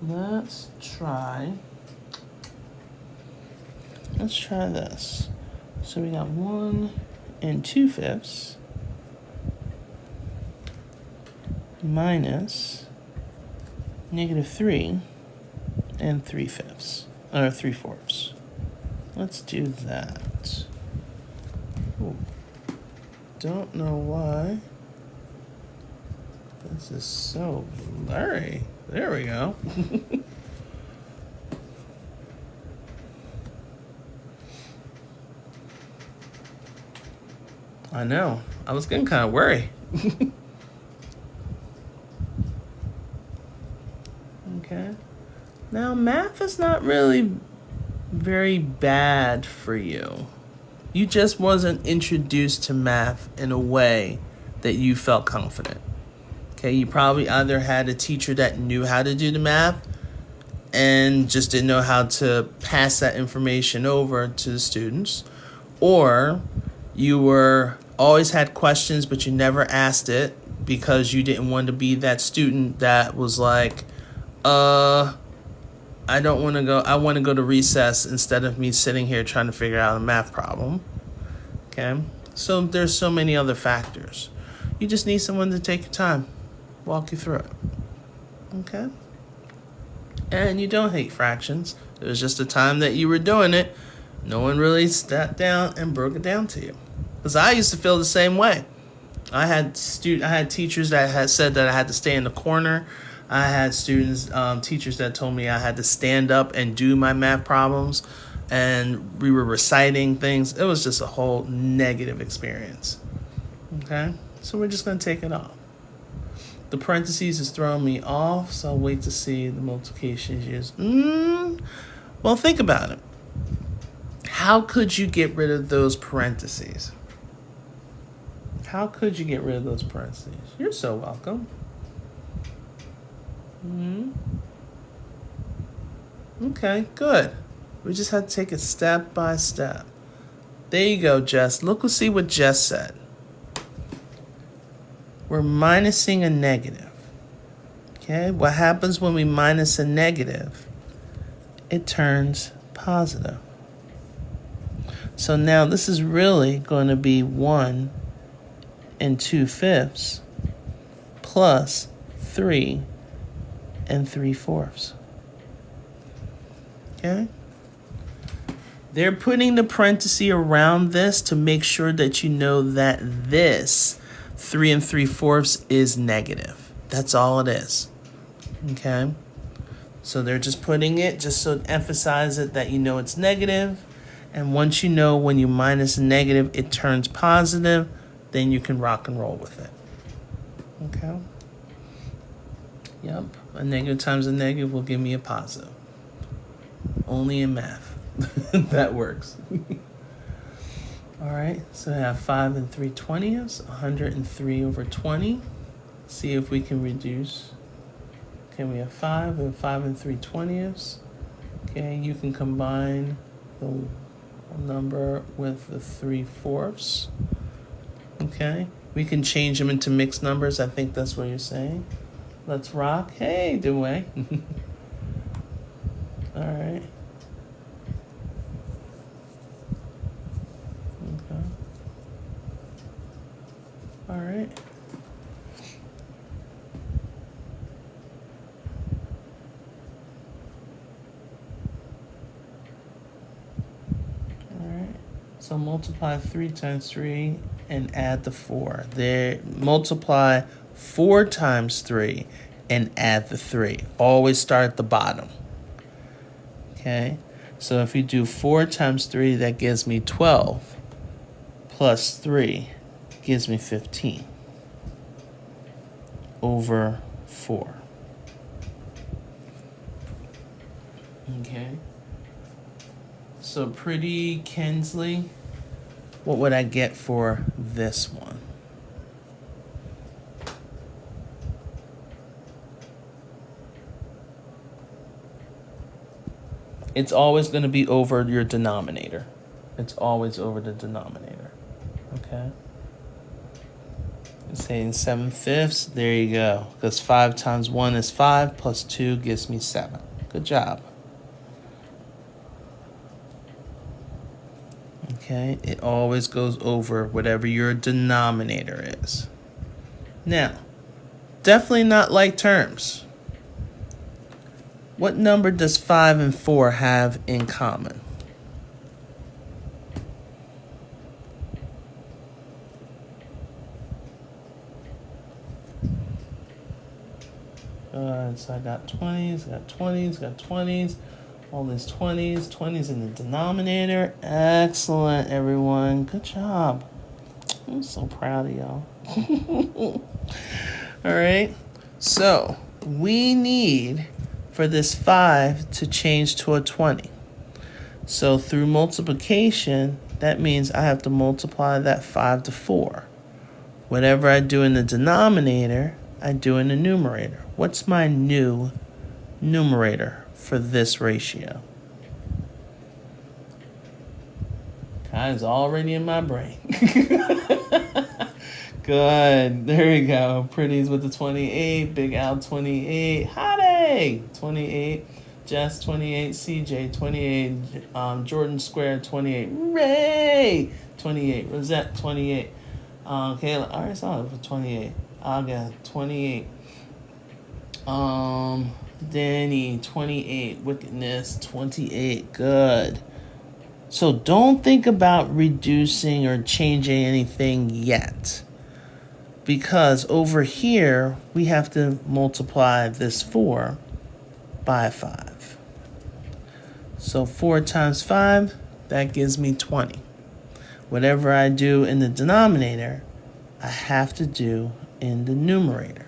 Let's try this. So we got 1 2/5 minus -3 3/5, or 3/4. Let's do that. Ooh. Don't know why. This is so blurry. There we go. I know. I was getting kind of worried. Okay. Now, math is not really very bad for you. You just wasn't introduced to math in a way that you felt confident. Okay, you probably either had a teacher that knew how to do the math and just didn't know how to pass that information over to the students, or you always had questions but you never asked it because you didn't want to be that student that was like, I don't want to go. I want to go to recess instead of me sitting here trying to figure out a math problem. Okay? So there's so many other factors. You just need someone to take your time, walk you through it. Okay? And you don't hate fractions. It was just a time that you were doing it. No one really sat down and broke it down to you. Because I used to feel the same way. I had teachers that had said that I had to stay in the corner. I had teachers that told me I had to stand up and do my math problems, and we were reciting things. It was just a whole negative experience. Okay? So we're just going to take it off. The parentheses is throwing me off, so I'll wait to see the multiplication used. Well, think about it. How could you get rid of those parentheses? How could you get rid of those parentheses? You're so welcome. Okay, good. We just had to take it step by step. There you go, Jess. Look, we'll see what Jess said. We're minusing a negative. Okay, what happens when we minus a negative? It turns positive. So now this is really going to be 1 2/5 plus 3 3/4. Okay? They're putting the parenthesis around this to make sure that you know that this 3 3/4 is negative. That's all it is. Okay? So they're just putting it just so to emphasize it that you know it's negative. And once you know when you minus a negative, it turns positive, then you can rock and roll with it. Okay? Yep. A negative times a negative will give me a positive. Only in math. That works. All right, so I have 5 3/20, 103 over 20. See if we can reduce. Okay, we have 5 and 5 3/20. Okay, you can combine the number with the 3/4. Okay, we can change them into mixed numbers. I think that's what you're saying. Let's rock. Hey, Dewey. All right. Okay. All right. All right. So multiply 3 times 3 and add the 4. There, multiply 4 times 3 and add the 3. Always start at the bottom. Okay, so if you do 4 times 3, that gives me 12. Plus 3 gives me 15 over 4. Okay, so pretty Kensley, what would I get for this one? It's always going to be over your denominator. It's always over the denominator. Okay? It's saying 7/5. There you go. Because 5 times 1 is 5, plus 2 gives me 7. Good job. Okay? It always goes over whatever your denominator is. Now, definitely not like terms. What number does 5 and 4 have in common? So I got 20s, got 20s, got 20s. All these 20s. 20s in the denominator. Excellent, everyone. Good job. I'm so proud of y'all. All right. So we need for this 5 to change to a 20. So through multiplication, that means I have to multiply that 5 to 4. Whatever I do in the denominator, I do in the numerator. What's my new numerator for this ratio? It's already in my brain. Good. There we go. Pretties with the 28. Big Al 28. Hottie 28. Jess 28. CJ 28. Jordan Square 28. Ray 28. Rosette 28. Kayla. I already saw it for 28. Aga 28. Danny 28. Wickedness 28. Good. So don't think about reducing or changing anything yet. Because over here, we have to multiply this 4 by 5. So 4 times 5, that gives me 20. Whatever I do in the denominator, I have to do in the numerator.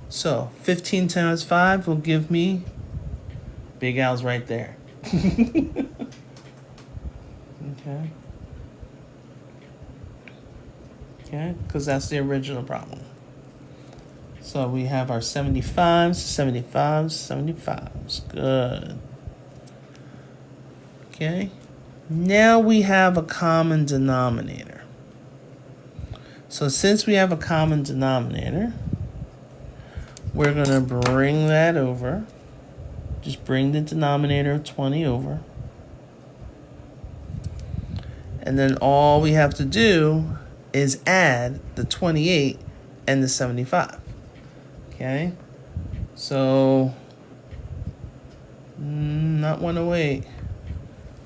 So 15 times 5 will give me, Big Al's right there. Okay. Okay, because that's the original problem. So we have our 75s, 75s, 75s. Good. Okay. Now we have a common denominator. So since we have a common denominator, we're going to bring that over. Just bring the denominator of 20 over. And then all we have to do is add the 28 and the 75. Okay? So, not 108.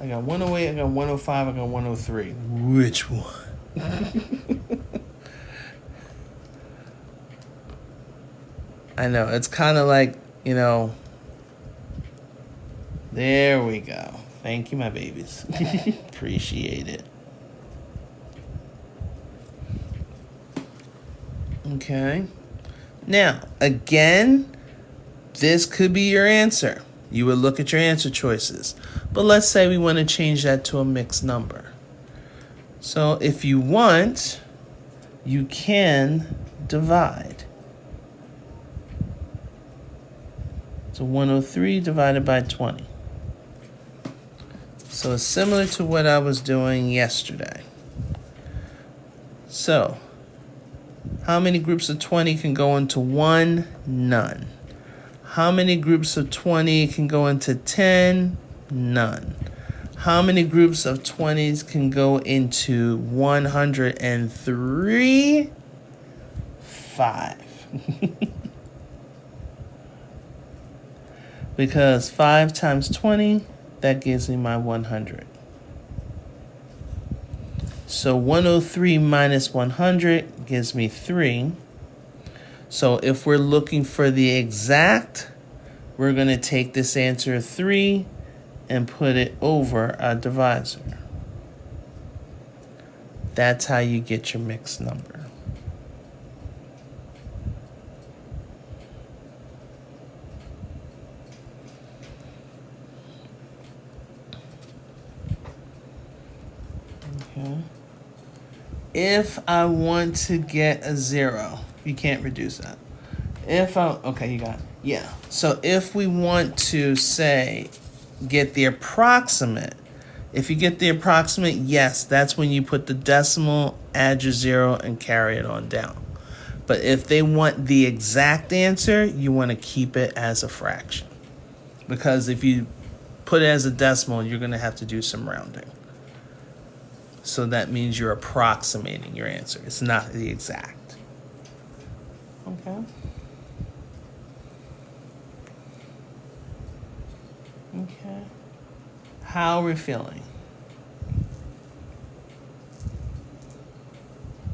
I got 108, I got 105, I got 103. Which one? I know, it's kind of like, there we go. Thank you, my babies. Appreciate it. Okay. Now, again, this could be your answer. You would look at your answer choices. But let's say we want to change that to a mixed number. So if you want, you can divide. So 103 divided by 20. So it's similar to what I was doing yesterday. So, how many groups of 20 can go into 1? None. How many groups of 20 can go into 10? None. How many groups of 20s can go into 103? 5. Because 5 times 20, that gives me my 100. So 103 minus 100 gives me 3. So if we're looking for the exact, we're going to take this answer of 3 and put it over our divisor. That's how you get your mixed number. Okay. If I want to get a 0, you can't reduce that. Okay, you got it. Yeah. So if we want to say, get the approximate, if you get the approximate, yes, that's when you put the decimal, add your 0, and carry it on down. But if they want the exact answer, you want to keep it as a fraction. Because if you put it as a decimal, you're going to have to do some rounding. So that means you're approximating your answer. It's not the exact. Okay. Okay. How are we feeling?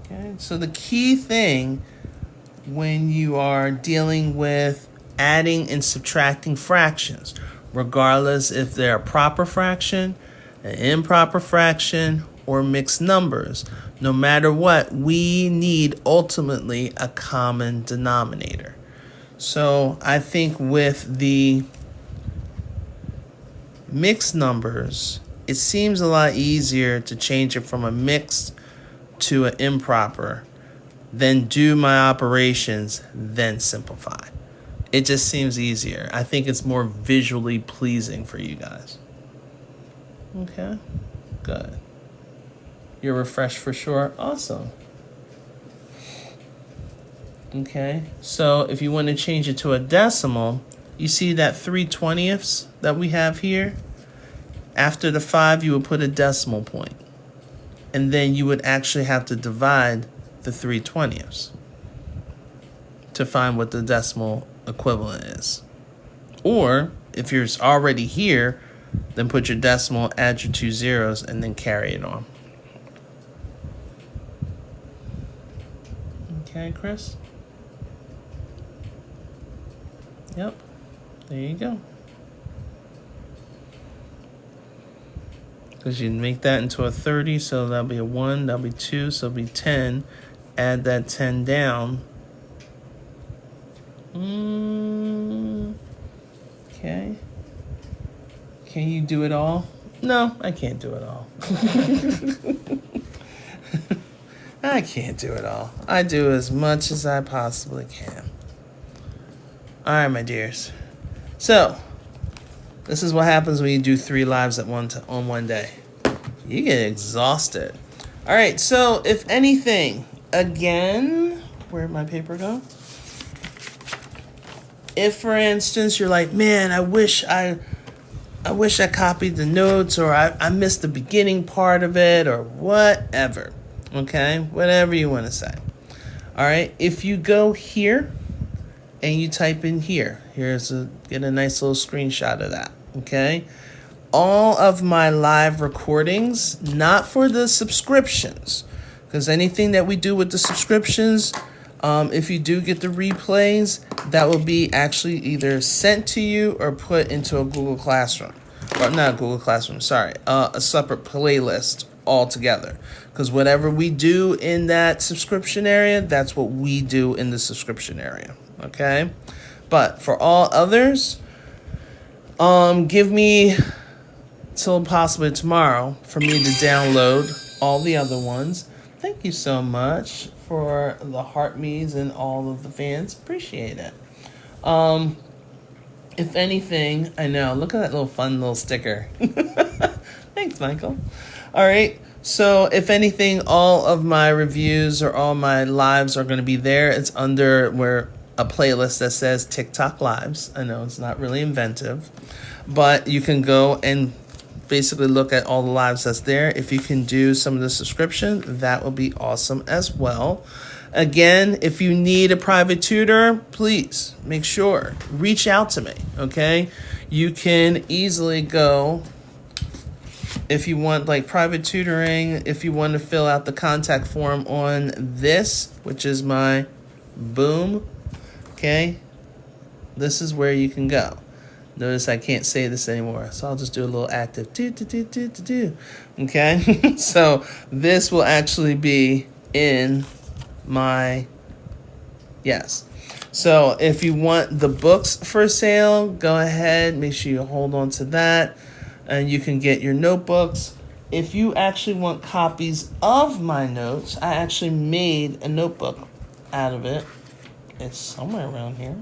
Okay. So the key thing when you are dealing with adding and subtracting fractions, regardless if they're a proper fraction, an improper fraction, or mixed numbers, no matter what, we need ultimately a common denominator. So I think with the mixed numbers, it seems a lot easier to change it from a mixed to an improper than do my operations, then simplify. It just seems easier. I think it's more visually pleasing for you guys. Okay, good. You're refreshed for sure. Awesome. Okay, so if you want to change it to a decimal, you see that 3/20ths that we have here? After the 5, you would put a decimal point. And then you would actually have to divide the 3/20ths to find what the decimal equivalent is. Or, if you're already here, then put your decimal, add your 2 zeros, and then carry it on. Okay, Chris? Yep. There you go. Because you make that into a 30, so that'll be a 1, that'll be 2, so it'll be 10. Add that 10 down. Okay. Can you do it all? No, I can't do it all. I can't do it all. I do as much as I possibly can. All right, my dears. So, this is what happens when you do 3 lives on one day. You get exhausted. All right, so if anything, again, where'd my paper go? If, for instance, you're like, man, I wish I copied the notes, or I missed the beginning part of it, or whatever. Okay, whatever you want to say. All right, if you go here and you type in here, get a nice little screenshot of that. Okay, all of my live recordings, not for the subscriptions, because anything that we do with the subscriptions, if you do get the replays, that will be actually either sent to you or put into a Google Classroom. Or not a Google Classroom, sorry, a separate playlist altogether. Because whatever we do in that subscription area, that's what we do in the subscription area. Okay? But for all others, give me till possibly tomorrow for me to download all the other ones. Thank you so much for the heart me's and all of the fans. Appreciate it. If anything, I know, look at that little fun little sticker. Thanks, Michael. All right. So if anything, all of my reviews or all my lives are going to be there. It's under where a playlist that says TikTok Lives. I know it's not really inventive, but you can go and basically look at all the lives that's there. If you can do some of the subscription, that will be awesome as well. Again, if you need a private tutor, please make sure, reach out to me, okay? You can easily go, if you want like private tutoring, if you want to fill out the contact form on this, which is my Boom, okay? This is where you can go. Notice I can't say this anymore, so I'll just do a little active okay? So this will actually be in my, yes. So if you want the books for sale, go ahead, make sure you hold on to that, and you can get your notebooks. If you actually want copies of my notes, I actually made a notebook out of it. It's somewhere around here.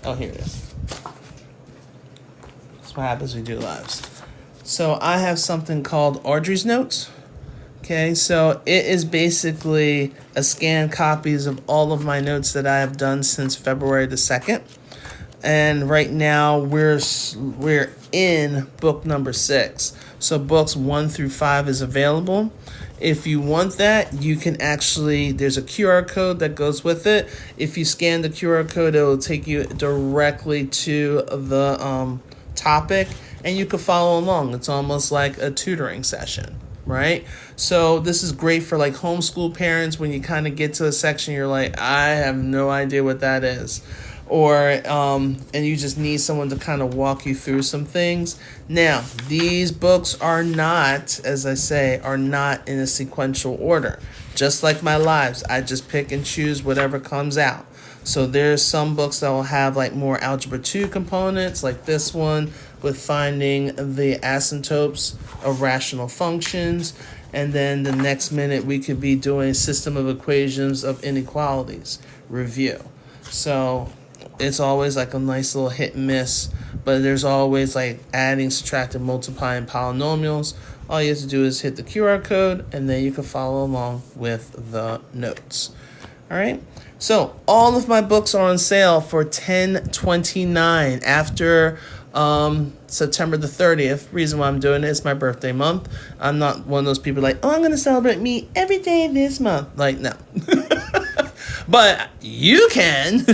Oh, here it is. That's what happens when we do lives. So I have something called Audrey's Notes. Okay, so it is basically a scanned copies of all of my notes that I have done since February the 2nd. And right now we're in book number 6. So books 1 through 5 is available. If you want that, you can actually, there's a QR code that goes with it. If you scan the QR code, it will take you directly to the topic, and you can follow along. It's almost like a tutoring session, right? So this is great for like homeschool parents when you kind of get to a section you're like, I have no idea what that is. Or and you just need someone to kind of walk you through some things. Now, these books are not, as I say, are not in a sequential order. Just like my lives, I just pick and choose whatever comes out. So there's some books that will have like more Algebra 2 components, like this one with finding the asymptotes of rational functions. And then the next minute we could be doing system of equations of inequalities review. So it's always like a nice little hit and miss, but there's always like adding, subtracting, multiplying polynomials. All you have to do is hit the QR code, and then you can follow along with the notes. All right. So all of my books are on sale for $10.29 after September the 30th. Reason why I'm doing it is my birthday month. I'm not one of those people like, oh, I'm going to celebrate me every day this month. Like, no. But you can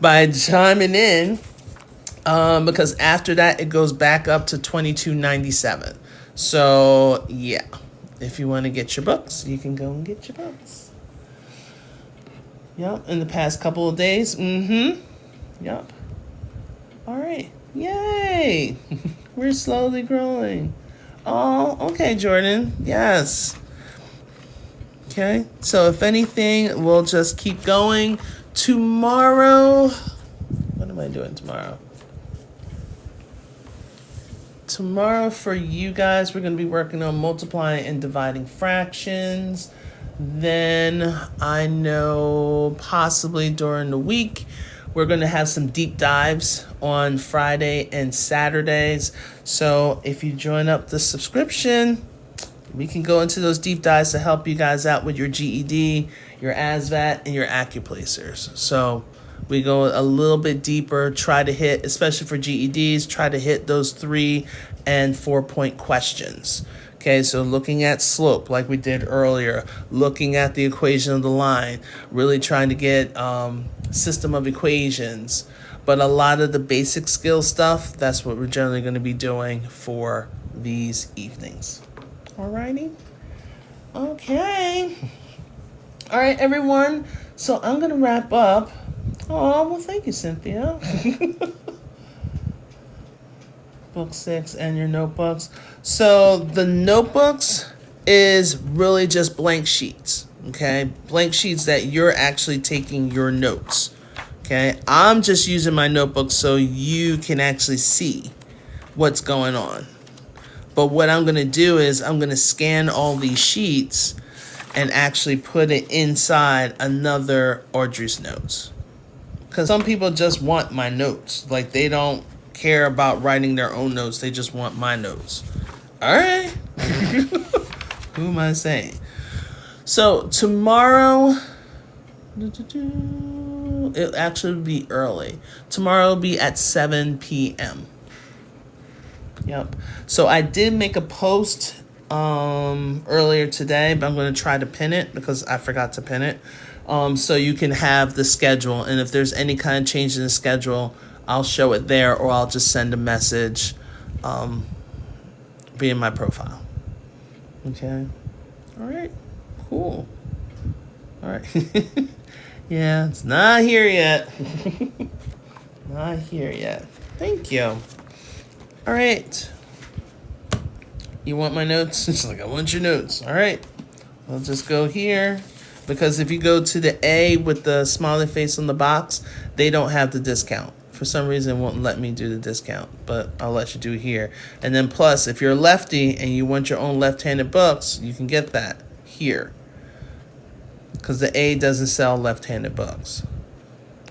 by chiming in, because after that it goes back up to $22.97. So yeah, if you want to get your books, you can go and get your books. Yep, in the past couple of days. Yep. All right. Yay. We're slowly growing. Oh, okay, Jordan. Yes. Okay, so if anything, we'll just keep going. Tomorrow, what am I doing tomorrow? Tomorrow for you guys, we're going to be working on multiplying and dividing fractions. Then I know possibly during the week, We're going to have some deep dives on Friday and Saturdays. So if you join up the subscription, we can go into those deep dives to help you guys out with your GED, your ASVAT, and your AccuPlacers. So we go a little bit deeper, try to hit, especially for GEDs, try to hit those 3 and 4 point questions. Okay, so looking at slope like we did earlier, looking at the equation of the line, really trying to get system of equations. But a lot of the basic skill stuff, that's what we're generally going to be doing for these evenings. Alrighty. Okay. All right, everyone. So I'm going to wrap up. Oh, well, thank you, Cynthia. Book 6 and your notebooks. So the notebooks is really just blank sheets. Okay. Blank sheets that you're actually taking your notes. Okay. I'm just using my notebook so you can actually see what's going on. But what I'm going to do is I'm going to scan all these sheets and actually put it inside another Audrey's notes. Because some people just want my notes. Like, they don't care about writing their own notes. They just want my notes. All right. Who am I saying? So tomorrow, it'll actually be early. Tomorrow will be at 7 p.m. Yep. So I did make a post earlier today, but I'm going to try to pin it because I forgot to pin it. So you can have the schedule. And if there's any kind of change in the schedule, I'll show it there, or I'll just send a message via my profile. Okay. All right. Cool. All right. Yeah, it's not here yet. Not here yet. Thank you. All right. You want my notes? It's like, I want your notes. All right. I'll just go here. Because if you go to the A with the smiley face on the box, they don't have the discount. For some reason, it won't let me do the discount, but I'll let you do it here. And then plus, if you're a lefty and you want your own left-handed books, you can get that here. Because the A doesn't sell left-handed books.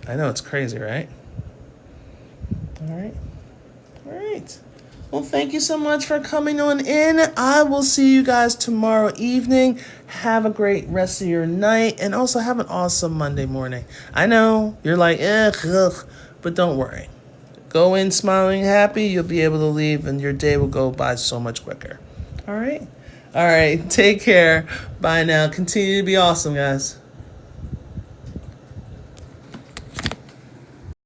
I know, it's crazy, right? All right. All right. Well, thank you so much for coming on in. I will see you guys tomorrow evening. Have a great rest of your night, and also have an awesome Monday morning. I know you're like, ugh, but don't worry. Go in smiling, happy. You'll be able to leave, and your day will go by so much quicker. All right? All right. Take care. Bye now. Continue to be awesome, guys.